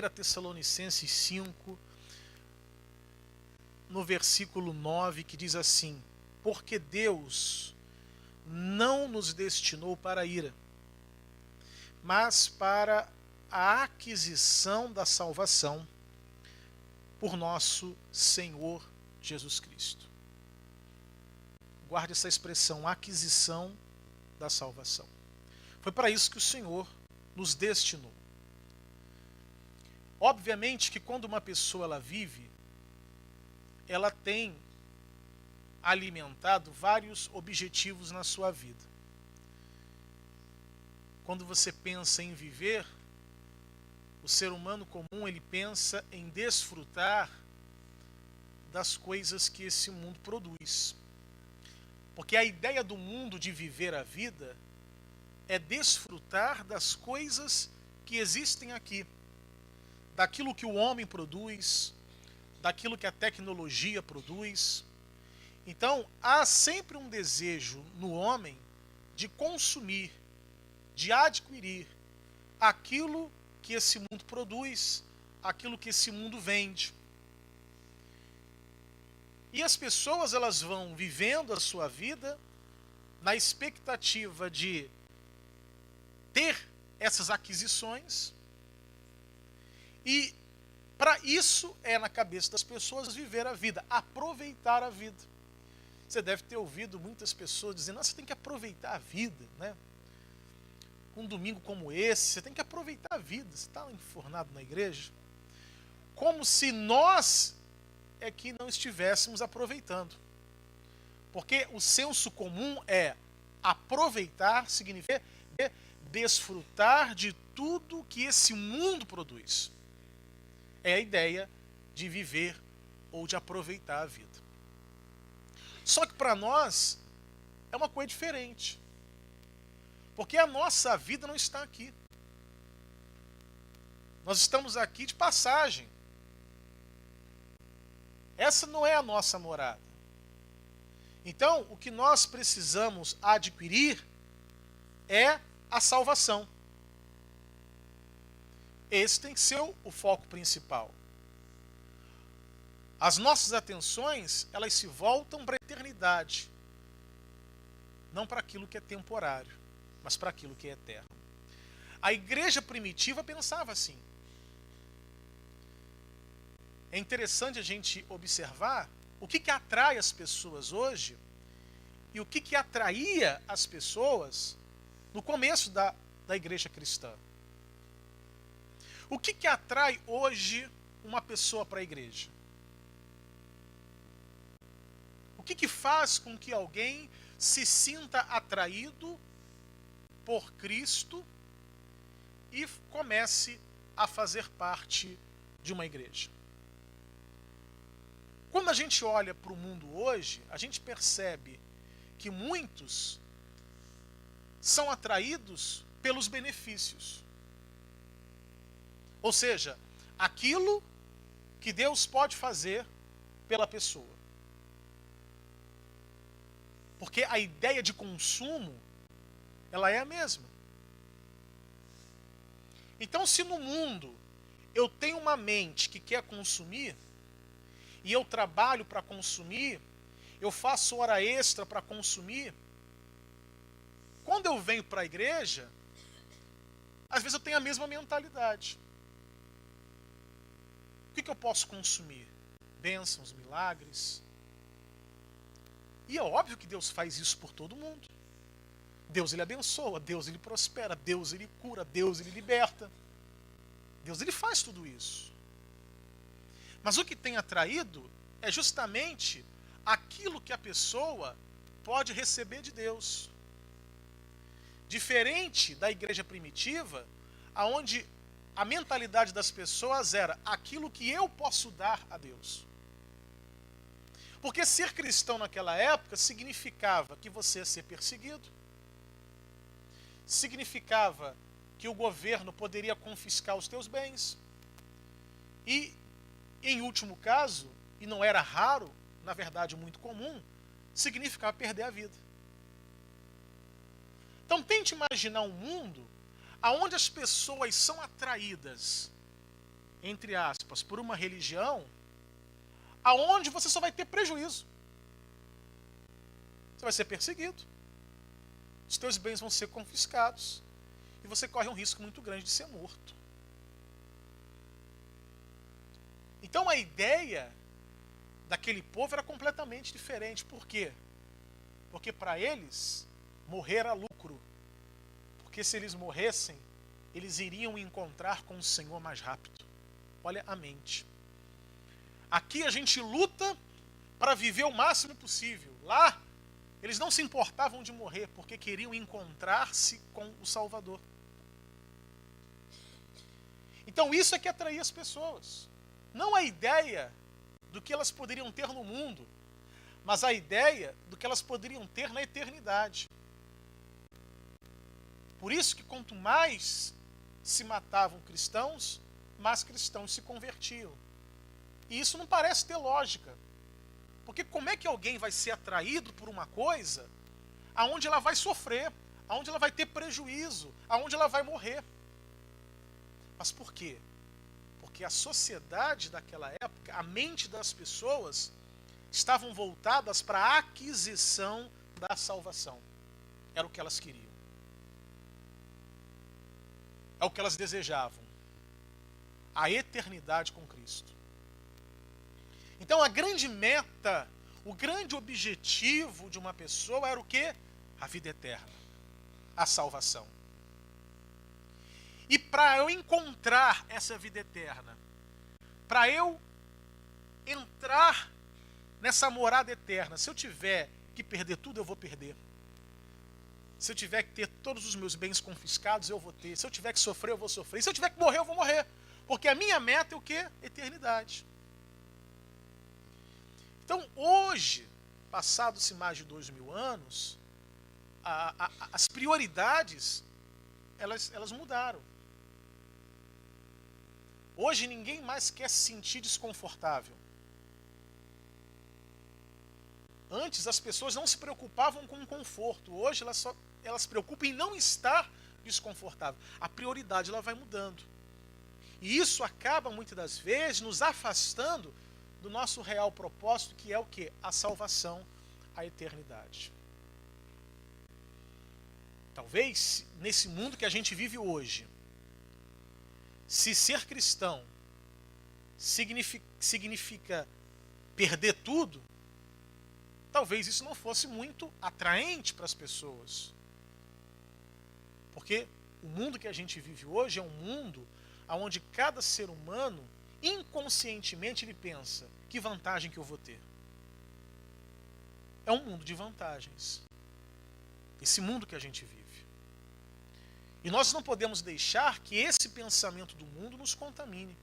1 Tessalonicenses 5, no versículo 9, que diz assim: porque Deus não nos destinou para a ira, mas para a aquisição da salvação por nosso Senhor Jesus Cristo. Guarde essa expressão, aquisição da salvação. Foi para isso que o Senhor nos destinou. Obviamente que quando uma pessoa ela vive, ela tem alimentado vários objetivos na sua vida. Quando você pensa em viver, o ser humano comum ele pensa em desfrutar das coisas que esse mundo produz. Porque a ideia do mundo de viver a vida é desfrutar das coisas que existem aqui, daquilo que o homem produz, daquilo que a tecnologia produz. Então, há sempre um desejo no homem de consumir, de adquirir aquilo que esse mundo produz, aquilo que esse mundo vende. E as pessoas elas vão vivendo a sua vida na expectativa de ter essas aquisições, e para isso é na cabeça das pessoas viver a vida, aproveitar a vida. Você deve ter ouvido muitas pessoas dizendo: nossa, você tem que aproveitar a vida, né? Um domingo como esse, você tem que aproveitar a vida. Você está enfornado na igreja, como se nós é que não estivéssemos aproveitando. Porque o senso comum é aproveitar, significa desfrutar de tudo que esse mundo produz. É a ideia de viver ou de aproveitar a vida. Só que para nós é uma coisa diferente. Porque a nossa vida não está aqui. Nós estamos aqui de passagem. Essa não é a nossa morada. Então, o que nós precisamos adquirir é a salvação. Esse tem que ser o foco principal. As nossas atenções, elas se voltam para a eternidade. Não para aquilo que é temporário, mas para aquilo que é eterno. A igreja primitiva pensava assim. É interessante a gente observar o que atrai as pessoas hoje e o que atraía as pessoas no começo da igreja cristã. O que atrai hoje uma pessoa para a igreja? O que faz com que alguém se sinta atraído por Cristo e comece a fazer parte de uma igreja? Quando a gente olha para o mundo hoje, a gente percebe que muitos são atraídos pelos benefícios. Ou seja, aquilo que Deus pode fazer pela pessoa. Porque a ideia de consumo, ela é a mesma. Então, se no mundo eu tenho uma mente que quer consumir, e eu trabalho para consumir, eu faço hora extra para consumir, quando eu venho para a igreja, às vezes eu tenho a mesma mentalidade. O que eu posso consumir? Bênçãos, milagres. E é óbvio que Deus faz isso por todo mundo. Deus ele abençoa, Deus ele prospera, Deus ele cura, Deus ele liberta. Deus ele faz tudo isso. Mas o que tem atraído é justamente aquilo que a pessoa pode receber de Deus. Diferente da igreja primitiva, onde a mentalidade das pessoas era aquilo que eu posso dar a Deus. Porque ser cristão naquela época significava que você ia ser perseguido, significava que o governo poderia confiscar os teus bens, e, em último caso, e não era raro, na verdade muito comum, significava perder a vida. Então tente imaginar um mundo onde as pessoas são atraídas entre aspas, por uma religião aonde você só vai ter prejuízo. Você vai ser perseguido. Os teus bens vão ser confiscados. E você corre um risco muito grande de ser morto. Então a ideia daquele povo era completamente diferente. Por quê? Porque para eles, morrer era lucro. Porque se eles morressem, eles iriam encontrar com o Senhor mais rápido. Olha a mente. Aqui a gente luta para viver o máximo possível. Lá, eles não se importavam de morrer, porque queriam encontrar-se com o Salvador. Então isso é que atraía as pessoas. Não a ideia do que elas poderiam ter no mundo, mas a ideia do que elas poderiam ter na eternidade. Por isso que quanto mais se matavam cristãos, mais cristãos se convertiam. E isso não parece ter lógica. Porque como é que alguém vai ser atraído por uma coisa aonde ela vai sofrer, aonde ela vai ter prejuízo, aonde ela vai morrer? Mas por quê? Porque a sociedade daquela época, a mente das pessoas, estavam voltadas para a aquisição da salvação. Era o que elas queriam. É o que elas desejavam. A eternidade com Cristo. Então a grande meta, o grande objetivo de uma pessoa era o quê? A vida eterna. A salvação. E para eu encontrar essa vida eterna, para eu entrar nessa morada eterna, se eu tiver que perder tudo, eu vou perder. Se eu tiver que ter todos os meus bens confiscados, eu vou ter. Se eu tiver que sofrer, eu vou sofrer. E se eu tiver que morrer, eu vou morrer. Porque a minha meta é o quê? Eternidade. Então, hoje, passados-se mais de 2000 anos, as prioridades, elas mudaram. Hoje, ninguém mais quer se sentir desconfortável. Antes, as pessoas não se preocupavam com o conforto. Hoje, elas se preocupam em não estar desconfortável. A prioridade ela vai mudando. E isso acaba, muitas das vezes, nos afastando do nosso real propósito, que é o quê? A salvação, a eternidade. Talvez, nesse mundo que a gente vive hoje, se ser cristão significa perder tudo, talvez isso não fosse muito atraente para as pessoas. Porque o mundo que a gente vive hoje é um mundo onde cada ser humano, inconscientemente, ele pensa, que vantagem que eu vou ter? É um mundo de vantagens. Esse mundo que a gente vive. E nós não podemos deixar que esse pensamento do mundo nos contamine.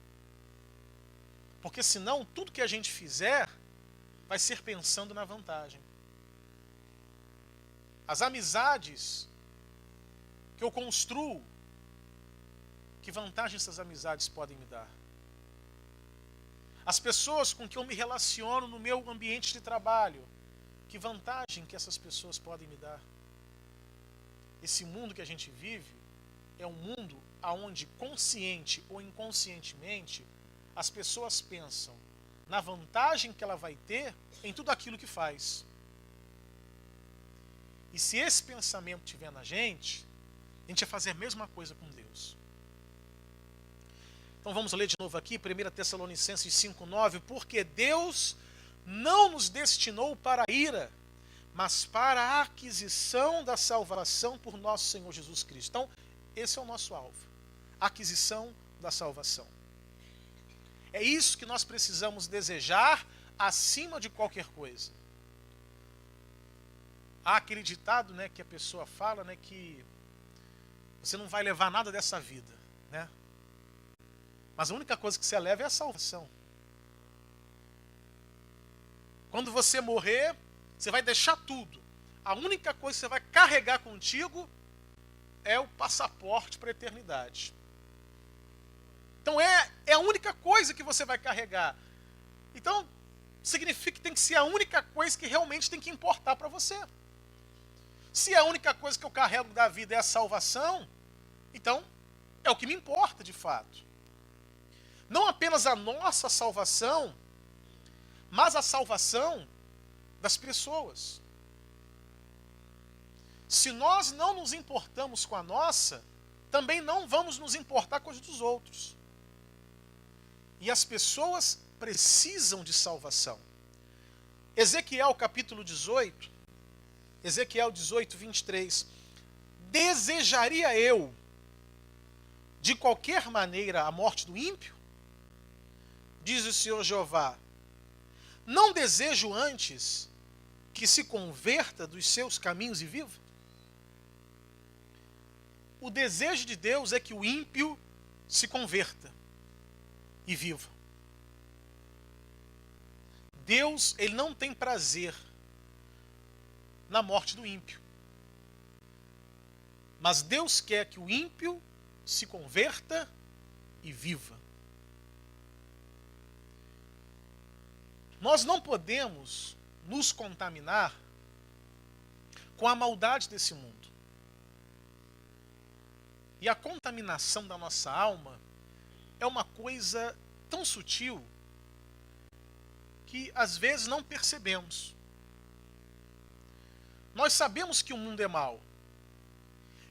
Porque senão, tudo que a gente fizer vai ser pensando na vantagem. As amizades que eu construo, que vantagem essas amizades podem me dar? As pessoas com que eu me relaciono no meu ambiente de trabalho, que vantagem que essas pessoas podem me dar? Esse mundo que a gente vive é um mundo onde, consciente ou inconscientemente, as pessoas pensam na vantagem que ela vai ter em tudo aquilo que faz. E se esse pensamento estiver na gente, a gente vai fazer a mesma coisa com Deus. Então vamos ler de novo aqui, 1 Tessalonicenses 5,9. Porque Deus não nos destinou para a ira, mas para a aquisição da salvação por nosso Senhor Jesus Cristo. Então, esse é o nosso alvo. A aquisição da salvação. É isso que nós precisamos desejar acima de qualquer coisa. Há aquele ditado, né, que a pessoa fala, né, que você não vai levar nada dessa vida, né? Mas a única coisa que você leva é a salvação. Quando você morrer, você vai deixar tudo. A única coisa que você vai carregar contigo é o passaporte para a eternidade. Então é a única coisa que você vai carregar. Então, significa que tem que ser a única coisa que realmente tem que importar para você. Se a única coisa que eu carrego da vida é a salvação, então é o que me importa de fato. Não apenas a nossa salvação, mas a salvação das pessoas. Se nós não nos importamos com a nossa, também não vamos nos importar com as dos outros. E as pessoas precisam de salvação. Ezequiel capítulo 18, Ezequiel 18, 23. Desejaria eu, de qualquer maneira, a morte do ímpio? Diz o Senhor Jeová. Não desejo antes que se converta dos seus caminhos e viva? O desejo de Deus é que o ímpio se converta e viva. Deus, ele não tem prazer na morte do ímpio. Mas Deus quer que o ímpio se converta e viva. Nós não podemos nos contaminar com a maldade desse mundo. E a contaminação da nossa alma é uma coisa tão sutil que às vezes não percebemos. Nós sabemos que o mundo é mau.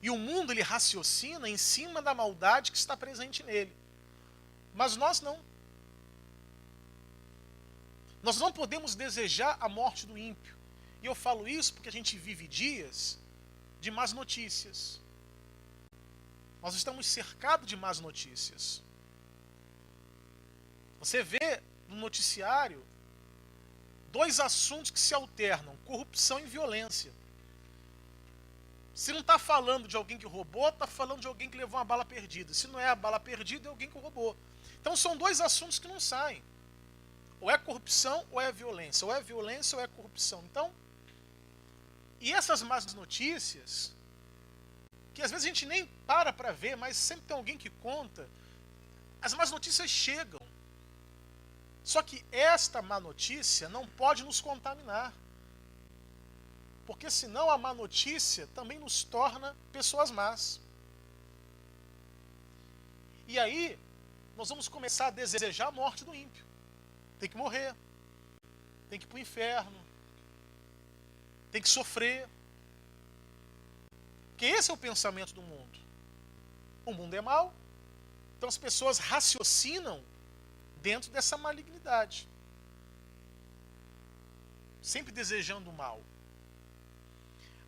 E o mundo, ele raciocina em cima da maldade que está presente nele. Mas nós não. Nós não podemos desejar a morte do ímpio. E eu falo isso porque a gente vive dias de más notícias. Nós estamos cercados de más notícias. Você vê no noticiário dois assuntos que se alternam: corrupção e violência. Se não está falando de alguém que roubou, está falando de alguém que levou uma bala perdida. Se não é a bala perdida, é alguém que roubou. Então são dois assuntos que não saem. Ou é corrupção ou é violência. Ou é violência ou é corrupção. Então, e essas más notícias, que às vezes a gente nem para ver, mas sempre tem alguém que conta, as más notícias chegam. Só que esta má notícia não pode nos contaminar. Porque senão a má notícia também nos torna pessoas más. E aí, nós vamos começar a desejar a morte do ímpio. Tem que morrer. Tem que ir para o inferno. Tem que sofrer. Porque esse é o pensamento do mundo. O mundo é mau. Então as pessoas raciocinam dentro dessa malignidade. Sempre desejando o mal.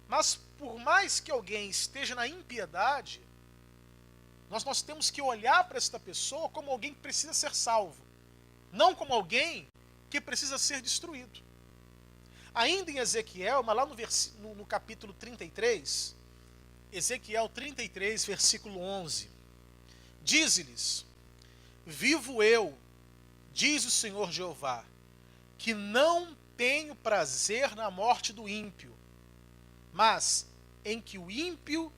Mas por mais que alguém esteja na impiedade, nós temos que olhar para esta pessoa como alguém que precisa ser salvo. Não como alguém que precisa ser destruído. Ainda em Ezequiel, mas lá no capítulo 33, Ezequiel 33, versículo 11. Diz-lhes: vivo eu, diz o Senhor Jeová, que não tenho prazer na morte do ímpio, mas em que o ímpio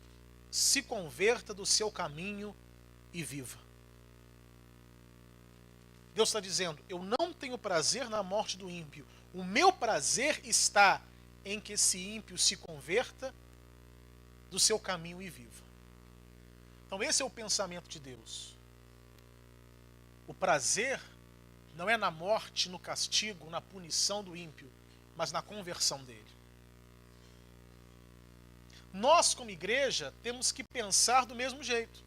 se converta do seu caminho e viva. Deus está dizendo: eu não tenho prazer na morte do ímpio. O meu prazer está em que esse ímpio se converta do seu caminho e viva. Então esse é o pensamento de Deus. O prazer não é na morte, no castigo, na punição do ímpio, mas na conversão dele. Nós, como igreja, temos que pensar do mesmo jeito.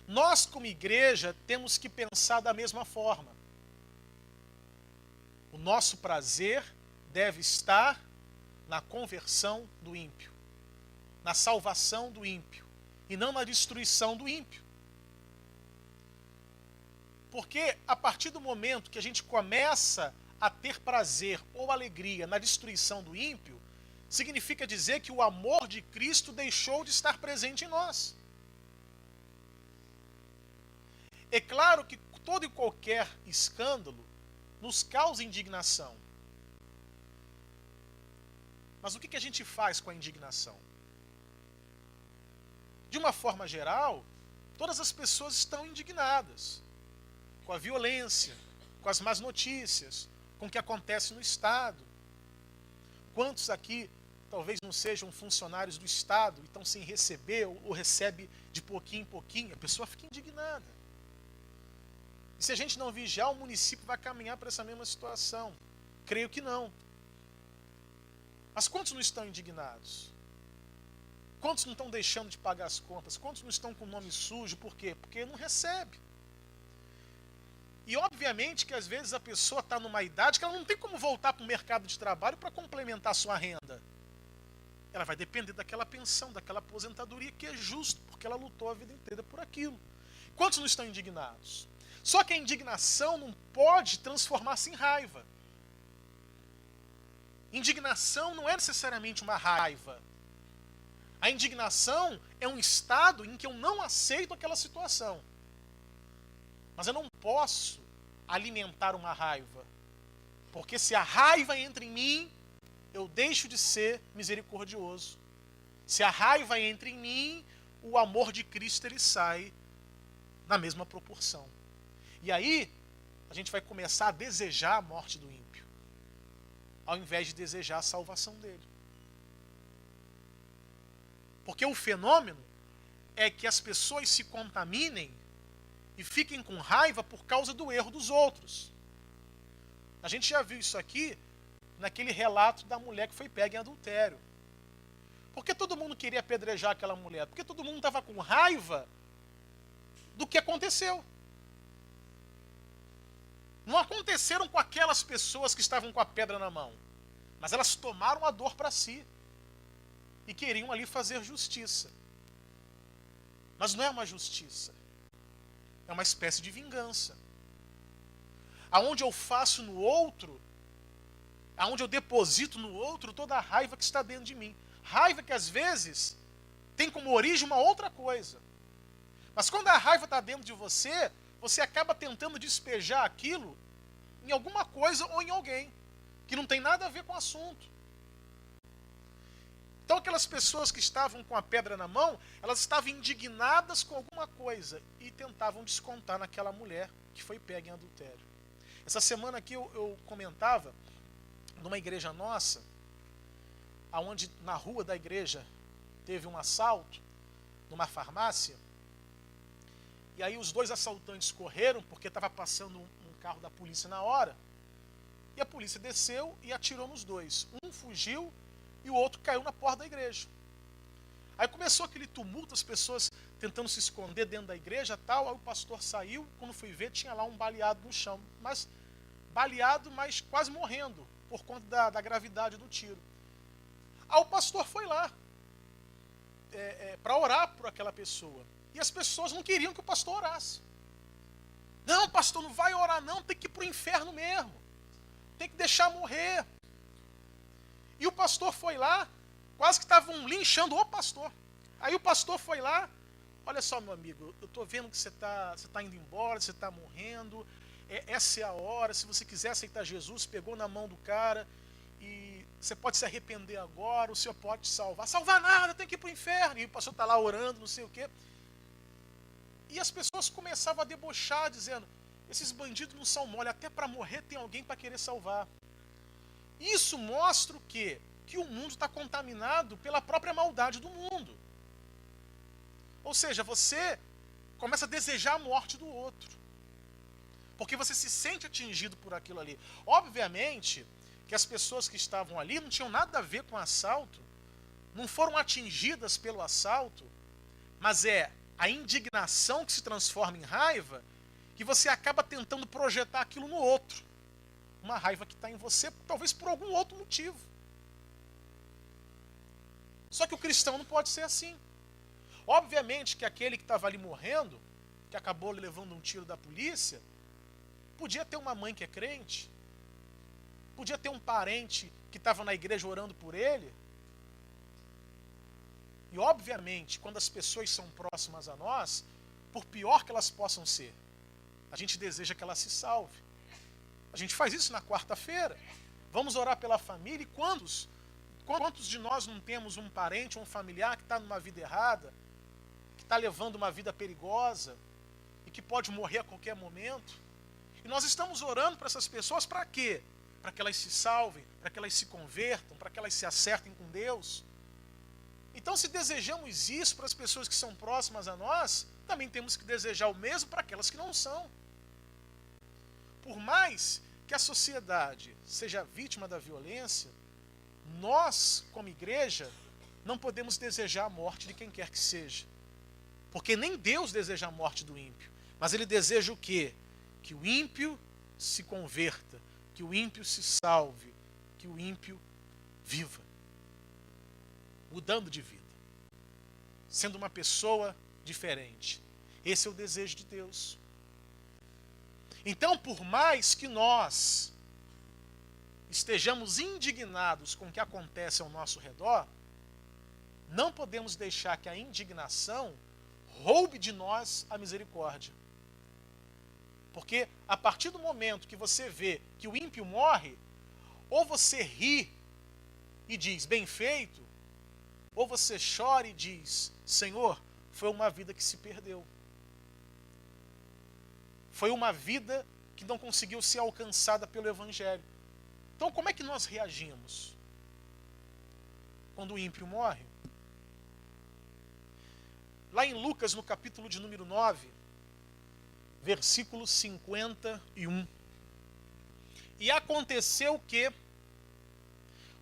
Nós, como igreja, temos que pensar da mesma forma. O nosso prazer deve estar na conversão do ímpio, na salvação do ímpio, e não na destruição do ímpio. Porque a partir do momento que a gente começa a ter prazer ou alegria na destruição do ímpio, significa dizer que o amor de Cristo deixou de estar presente em nós. É claro que todo e qualquer escândalo nos causa indignação. Mas o que a gente faz com a indignação? De uma forma geral, todas as pessoas estão indignadas com a violência, com as más notícias, com o que acontece no Estado. Quantos aqui talvez não sejam funcionários do Estado e estão sem receber ou recebe de pouquinho em pouquinho? A pessoa fica indignada. E se a gente não vigiar, o município vai caminhar para essa mesma situação. Creio que não. Mas quantos não estão indignados? Quantos não estão deixando de pagar as contas? Quantos não estão com o nome sujo? Por quê? Porque não recebe. E obviamente que às vezes a pessoa está numa idade que ela não tem como voltar para o mercado de trabalho para complementar a sua renda. Ela vai depender daquela pensão, daquela aposentadoria que é justo, porque ela lutou a vida inteira por aquilo. Quantos não estão indignados? Só que a indignação não pode transformar-se em raiva. Indignação não é necessariamente uma raiva. A indignação é um estado em que eu não aceito aquela situação. Mas eu não posso alimentar uma raiva. Porque se a raiva entra em mim, eu deixo de ser misericordioso. Se a raiva entra em mim, o amor de Cristo ele sai na mesma proporção. E aí, a gente vai começar a desejar a morte do ímpio, ao invés de desejar a salvação dele. Porque o fenômeno é que as pessoas se contaminem e fiquem com raiva por causa do erro dos outros. A gente já viu isso aqui naquele relato da mulher que foi pega em adultério. Por que todo mundo queria apedrejar aquela mulher? Porque todo mundo estava com raiva do que aconteceu. Não aconteceram com aquelas pessoas que estavam com a pedra na mão, mas elas tomaram a dor para si e queriam ali fazer justiça. Mas não é uma justiça, é uma espécie de vingança. Aonde eu faço no outro, aonde eu deposito no outro toda a raiva que está dentro de mim. Raiva que às vezes tem como origem uma outra coisa. Mas quando a raiva está dentro de você, você acaba tentando despejar aquilo em alguma coisa ou em alguém, que não tem nada a ver com o assunto. Então aquelas pessoas que estavam com a pedra na mão, elas estavam indignadas com alguma coisa e tentavam descontar naquela mulher que foi pega em adultério. Essa semana aqui eu comentava numa igreja nossa, onde na rua da igreja teve um assalto, numa farmácia, e aí os dois assaltantes correram porque estava passando um carro da polícia na hora, e a polícia desceu e atirou nos dois. Um fugiu e o outro caiu na porta da igreja. Aí começou aquele tumulto, as pessoas tentando se esconder dentro da igreja tal. Aí o pastor saiu, quando fui ver tinha lá um baleado no chão, mas baleado, mas quase morrendo por conta da gravidade do tiro. Aí o pastor foi lá para orar por aquela pessoa, e as pessoas não queriam que o pastor orasse. Não, pastor, não vai orar não, tem que ir para o inferno mesmo, tem que deixar morrer. E o pastor foi lá, quase que estavam linchando o pastor. Aí o pastor foi lá, olha só, meu amigo, eu estou vendo que você tá indo embora, você está morrendo, essa é a hora, se você quiser aceitar Jesus, pegou na mão do cara, e você pode se arrepender agora, o Senhor pode te salvar. Salvar nada, tem que ir para o inferno. E o pastor está lá orando, não sei o quê. E as pessoas começavam a debochar, dizendo, esses bandidos não são mole, até para morrer tem alguém para querer salvar. Isso mostra o quê? Que o mundo está contaminado pela própria maldade do mundo. Ou seja, você começa a desejar a morte do outro, porque você se sente atingido por aquilo ali. Obviamente que as pessoas que estavam ali não tinham nada a ver com o assalto, não foram atingidas pelo assalto, mas é a indignação que se transforma em raiva, que você acaba tentando projetar aquilo no outro. Uma raiva que está em você, talvez por algum outro motivo. Só que o cristão não pode ser assim. Obviamente que aquele que estava ali morrendo, que acabou levando um tiro da polícia, podia ter uma mãe que é crente, podia ter um parente que estava na igreja orando por ele. E obviamente, quando as pessoas são próximas a nós, por pior que elas possam ser, a gente deseja que elas se salvem. A gente faz isso na quarta-feira. Vamos orar pela família. E quantos de nós não temos um parente ou um familiar que está numa vida errada, que está levando uma vida perigosa e que pode morrer a qualquer momento? E nós estamos orando para essas pessoas para quê? Para que elas se salvem, para que elas se convertam, para que elas se acertem com Deus. Então, se desejamos isso para as pessoas que são próximas a nós, também temos que desejar o mesmo para aquelas que não são. por mais que a sociedade seja vítima da violência, nós, como igreja, não podemos desejar a morte de quem quer que seja. Porque nem Deus deseja a morte do ímpio. Mas ele deseja o quê? Que o ímpio se converta, que o ímpio se salve, que o ímpio viva. Mudando de vida. Sendo uma pessoa diferente. Esse é o desejo de Deus. Então, por mais que nós estejamos indignados com o que acontece ao nosso redor, não podemos deixar que a indignação roube de nós a misericórdia. Porque a partir do momento que você vê que o ímpio morre, ou você ri e diz, bem feito, ou você chora e diz, Senhor, foi uma vida que se perdeu. Foi uma vida que não conseguiu ser alcançada pelo Evangelho. Então, como é que nós reagimos quando o ímpio morre? Lá em Lucas, no capítulo de número 9, versículo 51. E aconteceu que,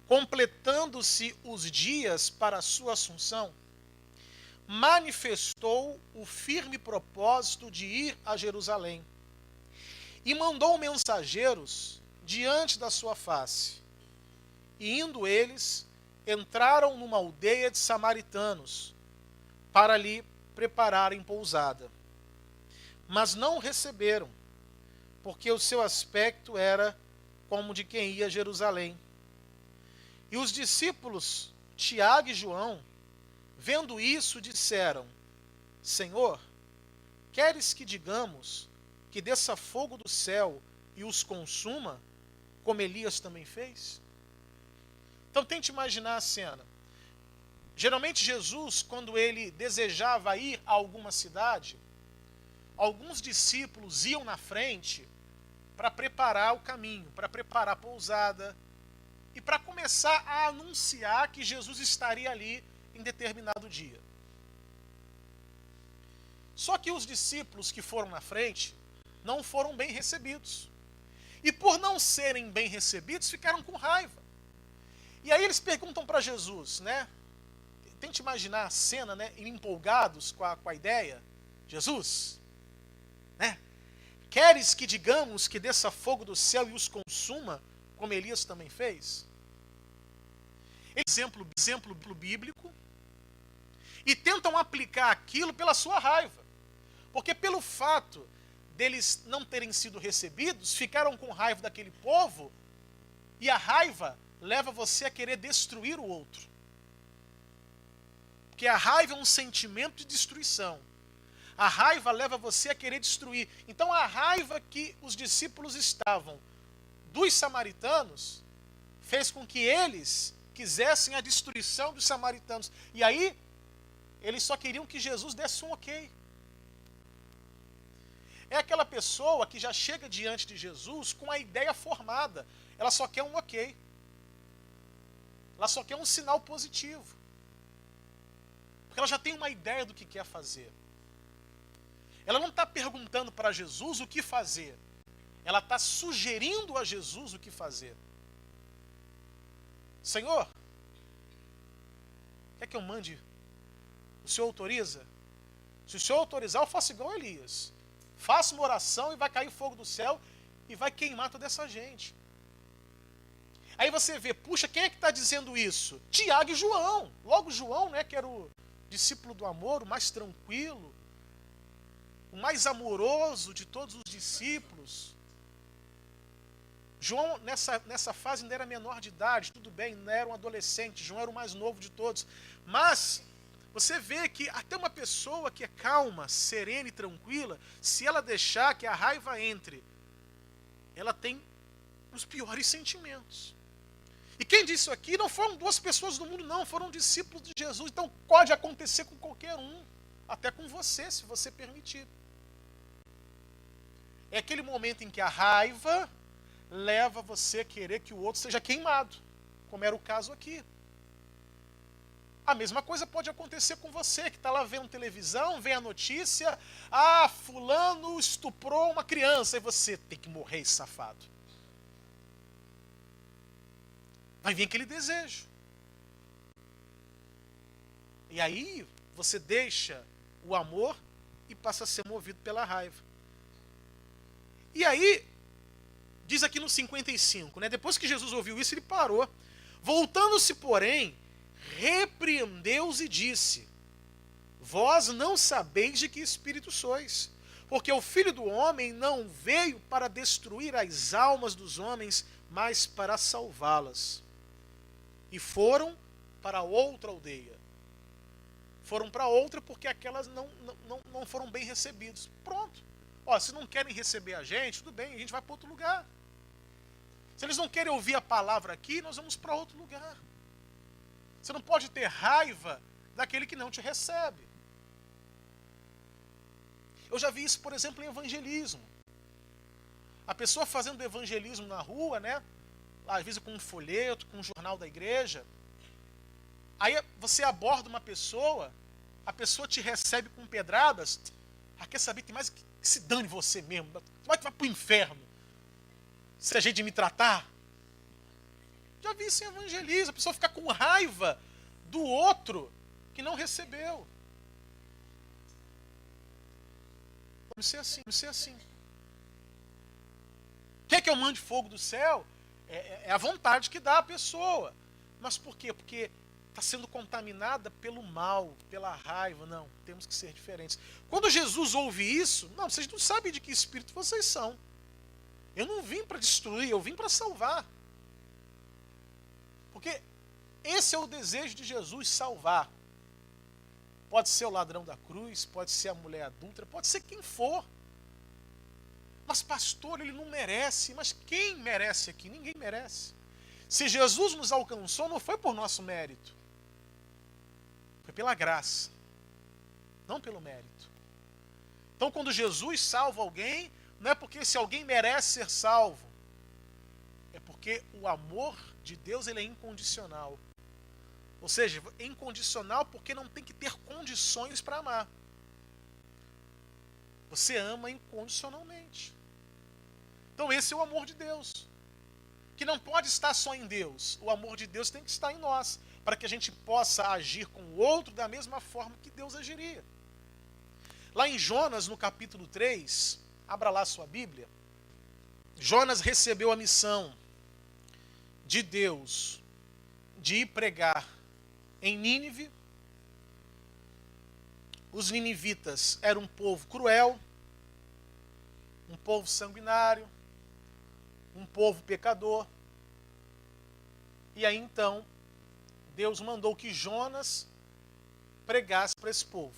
completando-se os dias para a sua assunção, manifestou o firme propósito de ir a Jerusalém. E mandou mensageiros diante da sua face. E indo eles, entraram numa aldeia de samaritanos, para lhe prepararem pousada. Mas não o receberam, porque o seu aspecto era como de quem ia a Jerusalém. E os discípulos, Tiago e João, vendo isso, disseram, Senhor, queres que digamos que desça fogo do céu e os consuma, como Elias também fez? Então tente imaginar a cena. Geralmente Jesus, quando ele desejava ir a alguma cidade, alguns discípulos iam na frente para preparar o caminho, para preparar a pousada e para começar a anunciar que Jesus estaria ali em determinado dia. Só que os discípulos que foram na frente não foram bem recebidos. E por não serem bem recebidos, ficaram com raiva. E aí eles perguntam para Jesus, né? Tente imaginar a cena, né? Empolgados com a ideia. Jesus, né? Queres que digamos que desça fogo do céu e os consuma, como Elias também fez? Exemplo bíblico. E tentam aplicar aquilo pela sua raiva. Porque pelo fato deles não terem sido recebidos, ficaram com raiva daquele povo, e a raiva leva você a querer destruir o outro. Porque a raiva é um sentimento de destruição. A raiva leva você a querer destruir. Então a raiva que os discípulos estavam dos samaritanos fez com que eles quisessem a destruição dos samaritanos. E aí, eles só queriam que Jesus desse um ok. É aquela pessoa que já chega diante de Jesus com a ideia formada. Ela só quer um ok. Ela só quer um sinal positivo. Porque ela já tem uma ideia do que quer fazer. Ela não está perguntando para Jesus o que fazer. Ela está sugerindo a Jesus o que fazer. Senhor, quer que eu mande? O Senhor autoriza? Se o Senhor autorizar, eu faço igual a Elias. Faço uma oração e vai cair fogo do céu e vai queimar toda essa gente. Aí você vê, puxa, quem é que está dizendo isso? Tiago e João. Logo João, né, que era o discípulo do amor, o mais tranquilo, o mais amoroso de todos os discípulos. João, nessa fase, ainda era menor de idade, tudo bem, não era um adolescente, João era o mais novo de todos. Mas você vê que até uma pessoa que é calma, serena e tranquila, se ela deixar que a raiva entre, ela tem os piores sentimentos. E quem disse isso aqui não foram duas pessoas do mundo, não, foram discípulos de Jesus. Então pode acontecer com qualquer um, até com você, se você permitir. É aquele momento em que a raiva leva você a querer que o outro seja queimado, como era o caso aqui. A mesma coisa pode acontecer com você, que está lá vendo televisão, vê a notícia, fulano estuprou uma criança, e você tem que morrer, esse safado. Vai vir aquele desejo. E aí você deixa o amor e passa a ser movido pela raiva. E aí, diz aqui no 55, né? Depois que Jesus ouviu isso, ele parou. Voltando-se, porém, repreendeu-os e disse: vós não sabeis de que espírito sois, porque o Filho do Homem não veio para destruir as almas dos homens, mas para salvá-las. E foram para outra aldeia. Foram para outra porque aquelas não foram bem recebidas. Pronto. Se não querem receber a gente, tudo bem, a gente vai para outro lugar. Se eles não querem ouvir a palavra aqui, nós vamos para outro lugar. Você não pode ter raiva daquele que não te recebe. Eu já vi isso, por exemplo, em evangelismo. A pessoa fazendo evangelismo na rua, né? Às vezes com um folheto, com um jornal da igreja. Aí você aborda uma pessoa, a pessoa te recebe com pedradas. Quer saber, tem mais que se dane você mesmo. Vai para o inferno. Se é jeito de me tratar. Já vi isso em evangelismo. A pessoa fica com raiva do outro que não recebeu. Não ser assim, não ser assim. Quer que eu mande fogo do céu? É a vontade que dá a pessoa. Mas por quê? Porque está sendo contaminada pelo mal, pela raiva. Não, temos que ser diferentes. Quando Jesus ouve isso, não, vocês não sabem de que espírito vocês são. Eu não vim para destruir, eu vim para salvar. Porque esse é o desejo de Jesus, salvar. Pode ser o ladrão da cruz, pode ser a mulher adúltera, pode ser quem for. Mas pastor, ele não merece. Mas quem merece aqui? Ninguém merece. Se Jesus nos alcançou, não foi por nosso mérito. Foi pela graça. Não pelo mérito. Então quando Jesus salva alguém, não é porque se alguém merece ser salvo. É porque o amor de Deus, ele é incondicional. Ou seja, é incondicional porque não tem que ter condições para amar. Você ama incondicionalmente. Então esse é o amor de Deus. Que não pode estar só em Deus. O amor de Deus tem que estar em nós. Para que a gente possa agir com o outro da mesma forma que Deus agiria. Lá em Jonas, no capítulo 3, abra lá sua Bíblia. Jonas recebeu a missão de Deus de ir pregar em Nínive. Os ninivitas eram um povo cruel, um povo sanguinário, um povo pecador. E aí então, Deus mandou que Jonas pregasse para esse povo.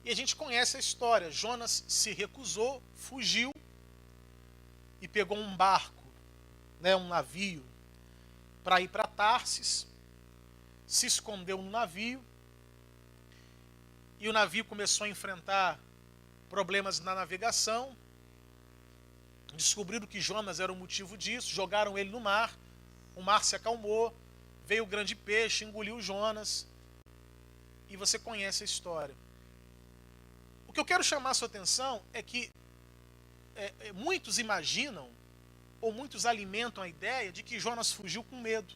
E a gente conhece a história. Jonas se recusou, fugiu e pegou um barco, né, um navio, para ir para Tarsis. Se escondeu no navio. E o navio começou a enfrentar problemas na navegação. Descobriram que Jonas era o motivo disso. Jogaram ele no mar. O mar se acalmou. Veio o grande peixe, engoliu Jonas. E você conhece a história. O que eu quero chamar a sua atenção é que muitos imaginam, ou muitos alimentam a ideia de que Jonas fugiu com medo.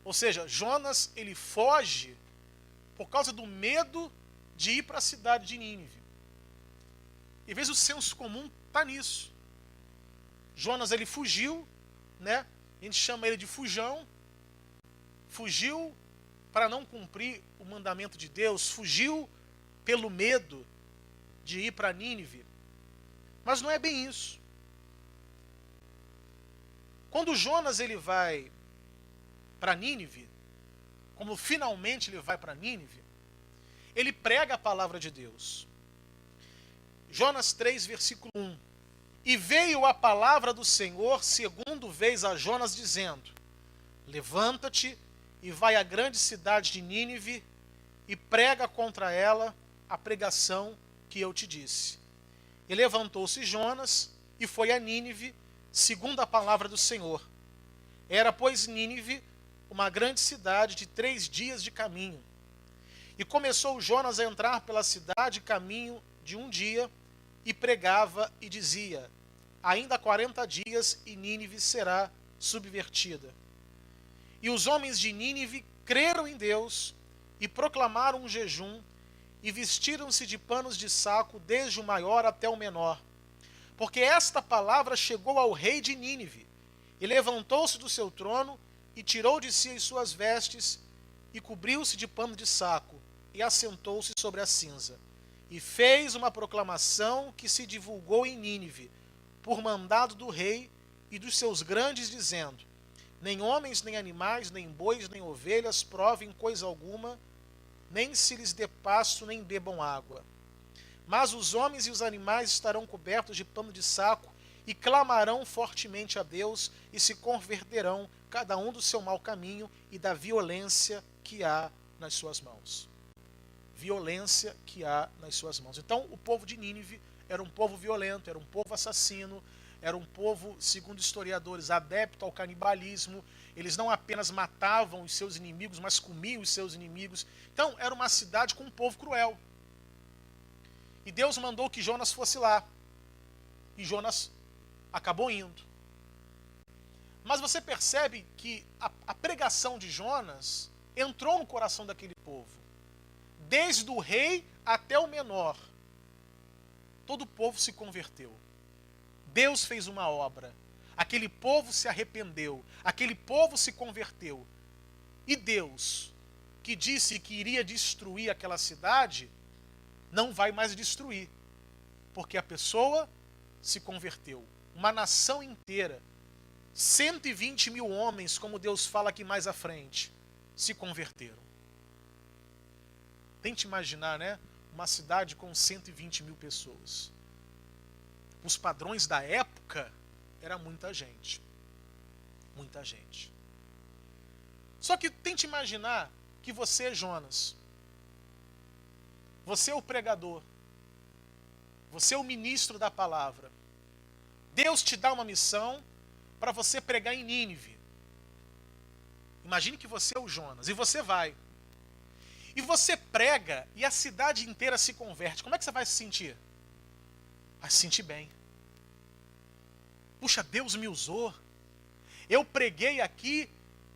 Ou seja, Jonas, ele foge por causa do medo de ir para a cidade de Nínive. E às vezes o senso comum está nisso. Jonas, ele fugiu, né? A gente chama ele de fujão. Fugiu para não cumprir o mandamento de Deus. Fugiu pelo medo de ir para Nínive. Mas não é bem isso. Quando Jonas ele vai para Nínive, como finalmente ele vai para Nínive, ele prega a palavra de Deus. Jonas 3, versículo 1. E veio a palavra do Senhor segundo vez a Jonas, dizendo: levanta-te e vai à grande cidade de Nínive e prega contra ela a pregação que eu te disse. E levantou-se Jonas e foi a Nínive, segundo a palavra do Senhor. Era, pois, Nínive uma grande cidade de 3 dias de caminho. E começou Jonas a entrar pela cidade caminho de 1 dia, e pregava e dizia: ainda 40 dias e Nínive será subvertida. E os homens de Nínive creram em Deus e proclamaram um jejum e vestiram-se de panos de saco, desde o maior até o menor. Porque esta palavra chegou ao rei de Nínive, e levantou-se do seu trono e tirou de si as suas vestes e cobriu-se de pano de saco e assentou-se sobre a cinza. E fez uma proclamação que se divulgou em Nínive, por mandado do rei e dos seus grandes, dizendo: nem homens, nem animais, nem bois, nem ovelhas provem coisa alguma, nem se lhes dê pasto, nem bebam água. Mas os homens e os animais estarão cobertos de pano de saco, e clamarão fortemente a Deus, e se converterão, cada um do seu mau caminho e da violência que há nas suas mãos. Violência que há nas suas mãos. Então, o povo de Nínive era um povo violento, era um povo assassino, era um povo, segundo historiadores, adepto ao canibalismo. Eles não apenas matavam os seus inimigos, mas comiam os seus inimigos. Então, era uma cidade com um povo cruel. E Deus mandou que Jonas fosse lá. E Jonas acabou indo. Mas você percebe que a pregação de Jonas entrou no coração daquele povo. Desde o rei até o menor. Todo o povo se converteu. Deus fez uma obra. Aquele povo se arrependeu. Aquele povo se converteu. E Deus, que disse que iria destruir aquela cidade, não vai mais destruir. Porque a pessoa se converteu. Uma nação inteira, 120 mil homens, como Deus fala aqui mais à frente, se converteram. Tente imaginar, né? Uma cidade com 120 mil pessoas. Os padrões da época, era muita gente. Muita gente. Só que tente imaginar que você é Jonas. Você é o pregador. Você é o ministro da palavra. Deus te dá uma missão para você pregar em Nínive. Imagine que você é o Jonas e você vai. E você prega e a cidade inteira se converte. Como é que você vai se sentir? Vai se sentir bem. Puxa, Deus me usou. Eu preguei aqui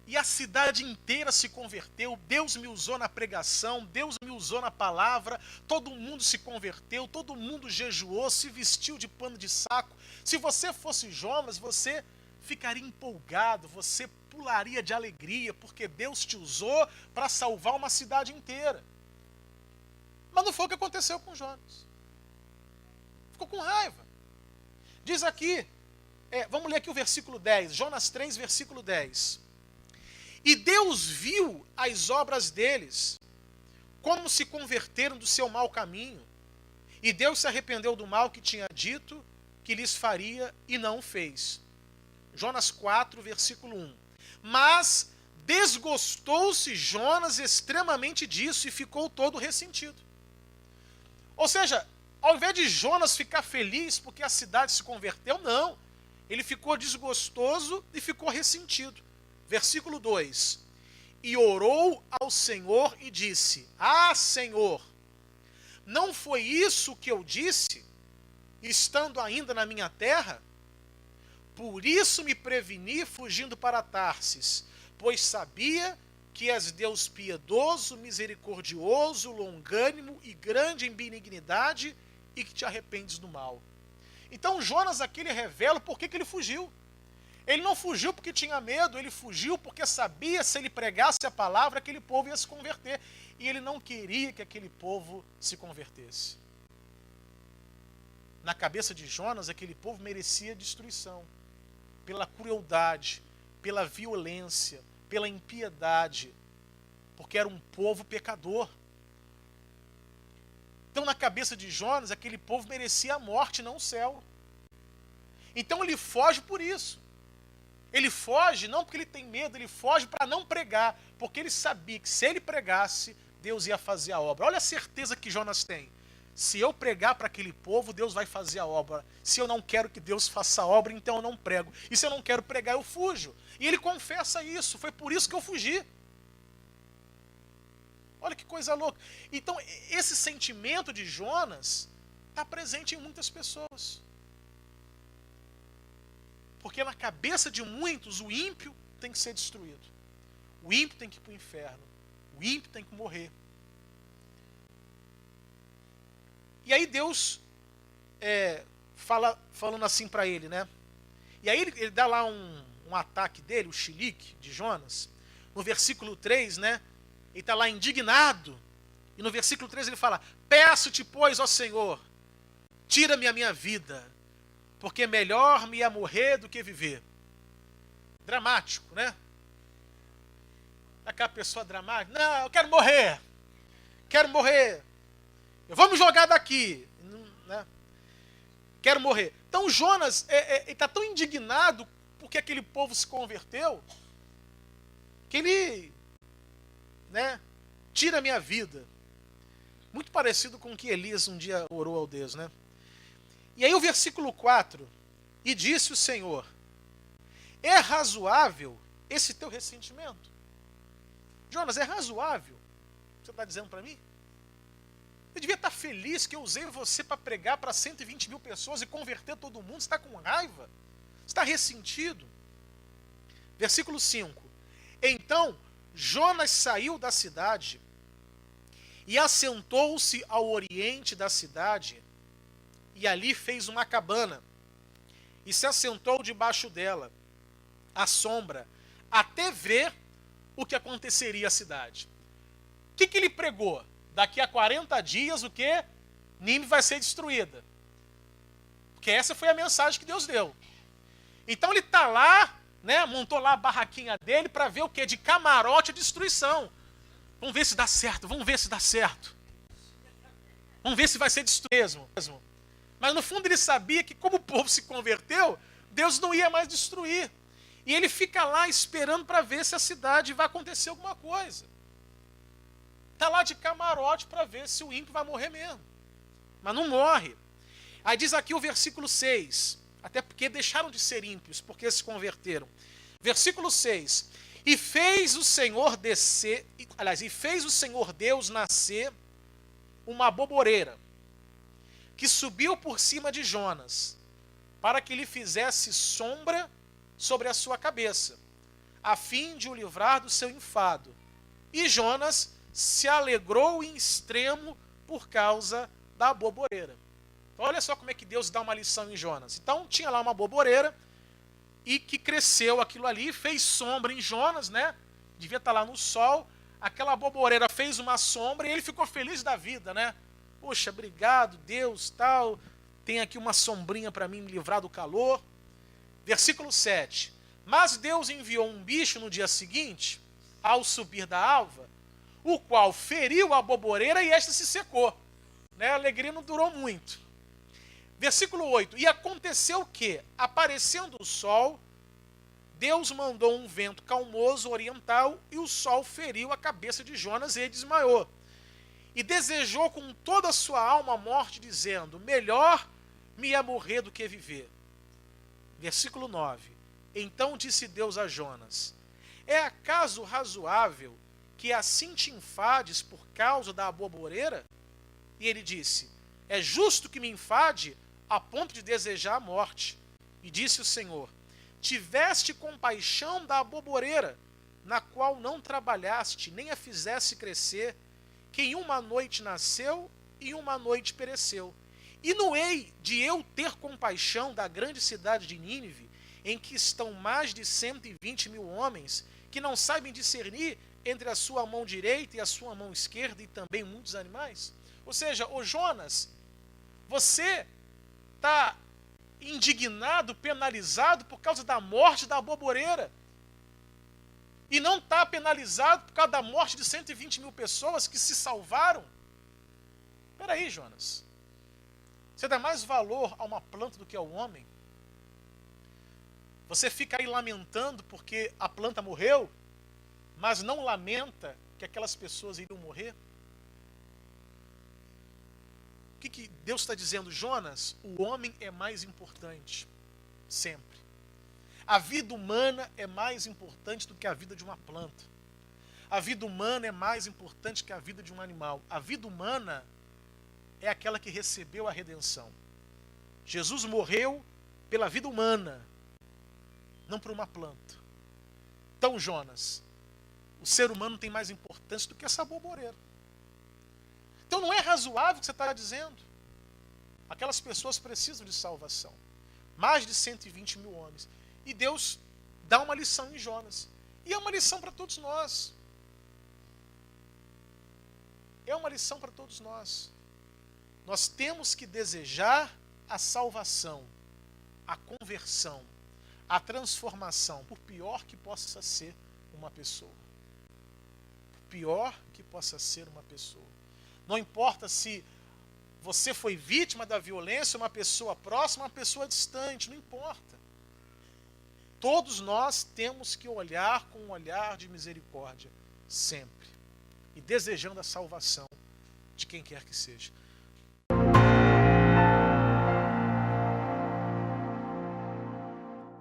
e a cidade inteira se converteu. Deus me usou na pregação, Deus me usou na palavra. Todo mundo se converteu, todo mundo jejuou, se vestiu de pano de saco. Se você fosse Jonas, você ficaria empolgado, você pularia de alegria, porque Deus te usou para salvar uma cidade inteira. Mas não foi o que aconteceu com Jonas. Ficou com raiva. Diz aqui, vamos ler aqui o versículo 10, Jonas 3, versículo 10. E Deus viu as obras deles, como se converteram do seu mau caminho, e Deus se arrependeu do mal que tinha dito que lhes faria e não o fez. Jonas 4, versículo 1. Mas desgostou-se Jonas extremamente disso e ficou todo ressentido. Ou seja, ao invés de Jonas ficar feliz porque a cidade se converteu, não. Ele ficou desgostoso e ficou ressentido. Versículo 2. E orou ao Senhor e disse: Ah, Senhor, não foi isso que eu disse, estando ainda na minha terra? Por isso me preveni fugindo para Tarsis, pois sabia que és Deus piedoso, misericordioso, longânimo e grande em benignidade, e que te arrependes do mal. Então Jonas aqui ele revela por que ele fugiu. Ele não fugiu porque tinha medo, ele fugiu porque sabia, se ele pregasse a palavra, aquele povo ia se converter. E ele não queria que aquele povo se convertesse. Na cabeça de Jonas, aquele povo merecia destruição. Pela crueldade, pela violência, pela impiedade. Porque era um povo pecador. Então, na cabeça de Jonas, aquele povo merecia a morte, não o céu. Então ele foge por isso. Ele foge não porque ele tem medo, ele foge para não pregar, porque ele sabia que se ele pregasse, Deus ia fazer a obra. Olha a certeza que Jonas tem. Se eu pregar para aquele povo, Deus vai fazer a obra. Se eu não quero que Deus faça a obra, então eu não prego. E se eu não quero pregar, eu fujo. E ele confessa isso. Foi por isso que eu fugi. Olha que coisa louca. Então, esse sentimento de Jonas está presente em muitas pessoas. Porque na cabeça de muitos, o ímpio tem que ser destruído. O ímpio tem que ir para o inferno. O ímpio tem que morrer. E aí Deus falando assim para ele, né? E aí ele dá lá um ataque dele, o chilique de Jonas. No versículo 3, né? Ele está lá indignado. E no versículo 3 ele fala: peço-te, pois, ó Senhor, tira-me a minha vida, porque melhor me é morrer do que viver. Dramático, né? Aquela pessoa dramática. Não, eu quero morrer. Quero morrer. Eu vou me jogar daqui. Né? Quero morrer. Então Jonas está tão indignado porque aquele povo se converteu, que ele, né, tira a minha vida. Muito parecido com o que Elias um dia orou ao Deus, né? E aí o versículo 4, e disse o Senhor: é razoável esse teu ressentimento? Jonas, é razoável? Você está dizendo para mim? Você devia estar feliz que eu usei você para pregar para 120 mil pessoas e converter todo mundo. Você está com raiva? Você está ressentido? Versículo 5. Então Jonas saiu da cidade e assentou-se ao oriente da cidade, e ali fez uma cabana, e se assentou debaixo dela, à sombra, até ver o que aconteceria à cidade. O que ele pregou? Daqui a 40 dias, o quê? Nínive vai ser destruída. Porque essa foi a mensagem que Deus deu. Então ele está lá, né, montou lá a barraquinha dele para ver o quê? De camarote a destruição. Vamos ver se dá certo, vamos ver se dá certo. Vamos ver se vai ser destruído mesmo. Mas no fundo ele sabia que como o povo se converteu, Deus não ia mais destruir. E ele fica lá esperando para ver se a cidade vai acontecer alguma coisa. Está lá de camarote para ver se o ímpio vai morrer mesmo. Mas não morre. Aí diz aqui o versículo 6. Até porque deixaram de ser ímpios, porque se converteram. Versículo 6. E fez o Senhor descer, aliás, e fez o Senhor Deus nascer uma aboboreira, que subiu por cima de Jonas, para que lhe fizesse sombra sobre a sua cabeça, a fim de o livrar do seu enfado. E Jonas se alegrou em extremo por causa da aboboreira. Então, olha só como é que Deus dá uma lição em Jonas. Então tinha lá uma aboboreira, e que cresceu aquilo ali, fez sombra em Jonas, né? Devia estar lá no sol. Aquela aboboreira fez uma sombra e ele ficou feliz da vida, né? Poxa, obrigado, Deus, tal. Tem aqui uma sombrinha para mim me livrar do calor. Versículo 7. Mas Deus enviou um bicho no dia seguinte, ao subir da alva, o qual feriu a aboboreira e esta se secou. Né? A alegria não durou muito. Versículo 8. E aconteceu que, aparecendo o sol, Deus mandou um vento calmoso oriental, e o sol feriu a cabeça de Jonas e ele desmaiou. E desejou com toda a sua alma a morte, dizendo: melhor me é morrer do que viver. Versículo 9. Então disse Deus a Jonas: é acaso razoável que assim te enfades por causa da aboboreira? E ele disse: é justo que me enfade a ponto de desejar a morte. E disse o Senhor: tiveste compaixão da aboboreira, na qual não trabalhaste, nem a fizeste crescer, que em uma noite nasceu e em uma noite pereceu. E não hei de eu ter compaixão da grande cidade de Nínive, em que estão mais de 120 mil homens, que não sabem discernir entre a sua mão direita e a sua mão esquerda, e também muitos animais? Ou seja, ô Jonas, você está indignado, penalizado por causa da morte da aboboreira. E não está penalizado por causa da morte de 120 mil pessoas que se salvaram. Espera aí, Jonas. Você dá mais valor a uma planta do que ao homem? Você fica aí lamentando porque a planta morreu, mas não lamenta que aquelas pessoas iriam morrer? que Deus está dizendo? Jonas, o homem é mais importante, sempre. A vida humana é mais importante do que a vida de uma planta. A vida humana é mais importante que a vida de um animal. A vida humana é aquela que recebeu a redenção. Jesus morreu pela vida humana, não por uma planta. Então, Jonas, o ser humano tem mais importância do que essa boboreira. Então não é razoável o que você está dizendo. Aquelas pessoas precisam de salvação. Mais de 120 mil homens. E Deus dá uma lição em Jonas. E é uma lição para todos nós. É uma lição para todos nós. Nós temos que desejar a salvação, a conversão, a transformação, por pior que possa ser uma pessoa. Por pior que possa ser uma pessoa. Não importa se você foi vítima da violência, uma pessoa próxima, uma pessoa distante, não importa. Todos nós temos que olhar com um olhar de misericórdia, sempre. E desejando a salvação de quem quer que seja.